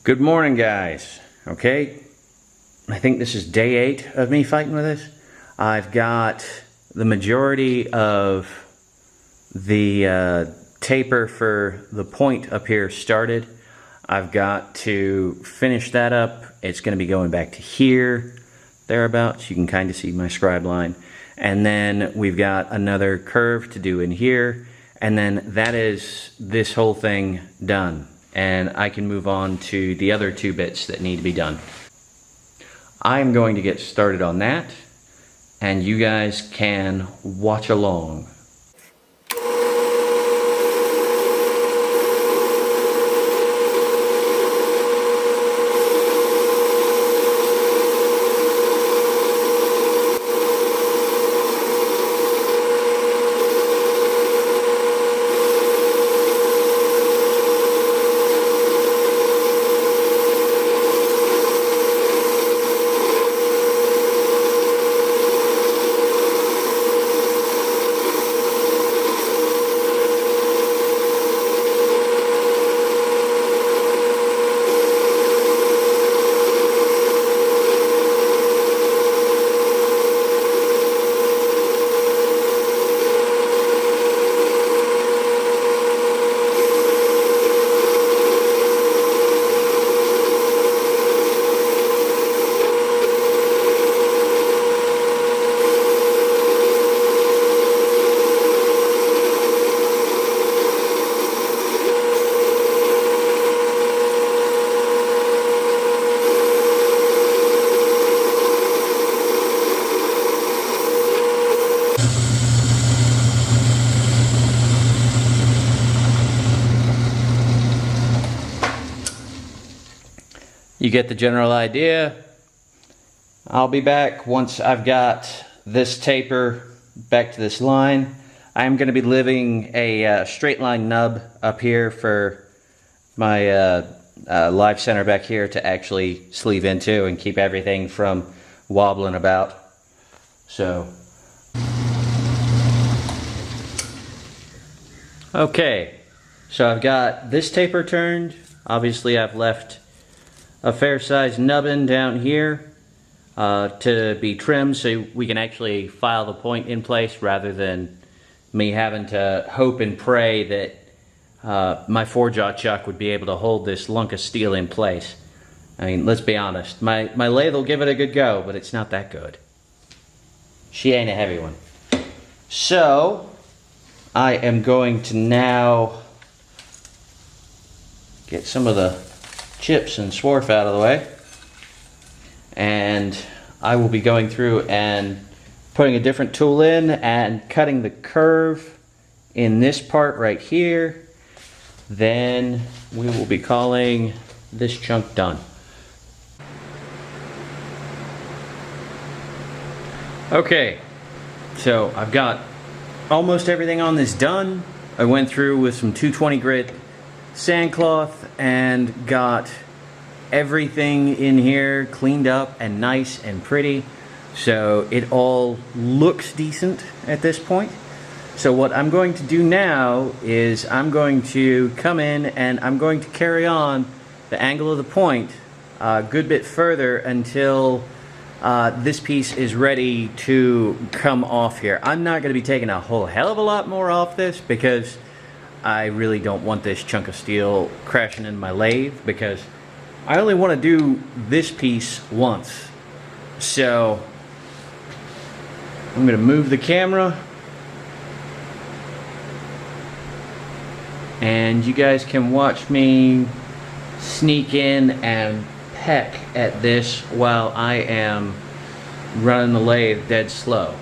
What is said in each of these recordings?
Good morning, guys. Okay, I think this is day 8 of me fighting with this. I've got the majority of the taper for the point up here started. I've got to finish that up. It's going to be going back to here, thereabouts. You can kind of see my scribe line. And then we've got another curve to do in here. And then that is this whole thing done. And I can move on to the other 2 bits that need to be done. I'm going to get started on that, and you guys can watch along. You get the general idea. I'll be back once I've got this taper back to this line. I'm going to be leaving a straight line nub up here for my live center back here to actually sleeve into and keep everything from wobbling about. So, okay, so I've got this taper turned. Obviously I've left a fair sized nubbin down here to be trimmed so we can actually file the point in place rather than me having to hope and pray that my 4-jaw chuck would be able to hold this lunk of steel in place. I mean, let's be honest, my lathe will give it a good go, but it's not that good. She ain't a heavy one. So I am going to now get some of the chips and swarf out of the way, and I will be going through and putting a different tool in and cutting the curve in this part right here. Then we will be calling this chunk done. Okay, so I've got almost everything on this done. I went through with some 220 grit sandcloth and got everything in here cleaned up and nice and pretty, so it all looks decent at this point. So what I'm going to do now is I'm going to come in and I'm going to carry on the angle of the point a good bit further until this piece is ready to come off here. I'm not going to be taking a whole hell of a lot more off this because I really don't want this chunk of steel crashing in my lathe, because I only want to do this piece once. So I'm going to move the camera and you guys can watch me sneak in and peck at this while I am running the lathe dead slow.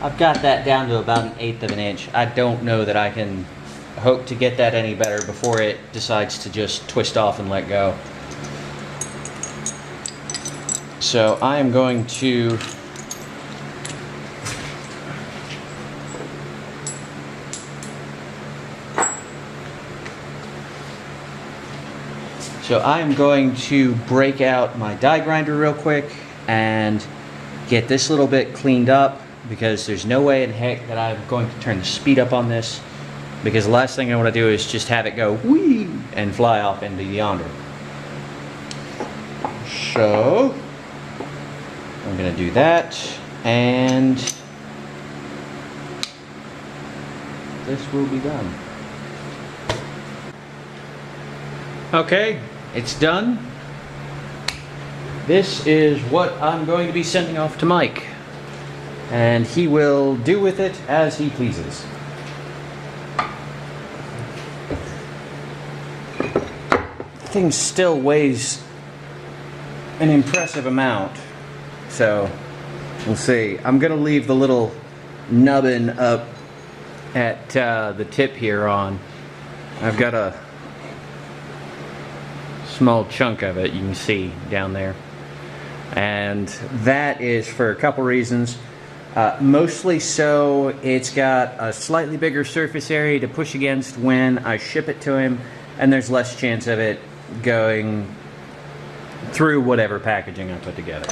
I've got that down to about 1/8 of an inch. I don't know that I can hope to get that any better before it decides to just twist off and let go. So I am going to break out my die grinder real quick and get this little bit cleaned up, because there's no way in heck that I'm going to turn the speed up on this, because the last thing I want to do is just have it go whee and fly off into yonder. So I'm going to do that, and this will be done. Okay, it's done. This is what I'm going to be sending off to Mike, and he will do with it as he pleases. The thing still weighs an impressive amount, so we'll see. I'm going to leave the little nubbin up at the tip here on. I've got a small chunk of it you can see down there, and that is for a couple reasons. Mostly so it's got a slightly bigger surface area to push against when I ship it to him, and there's less chance of it going through whatever packaging I put together.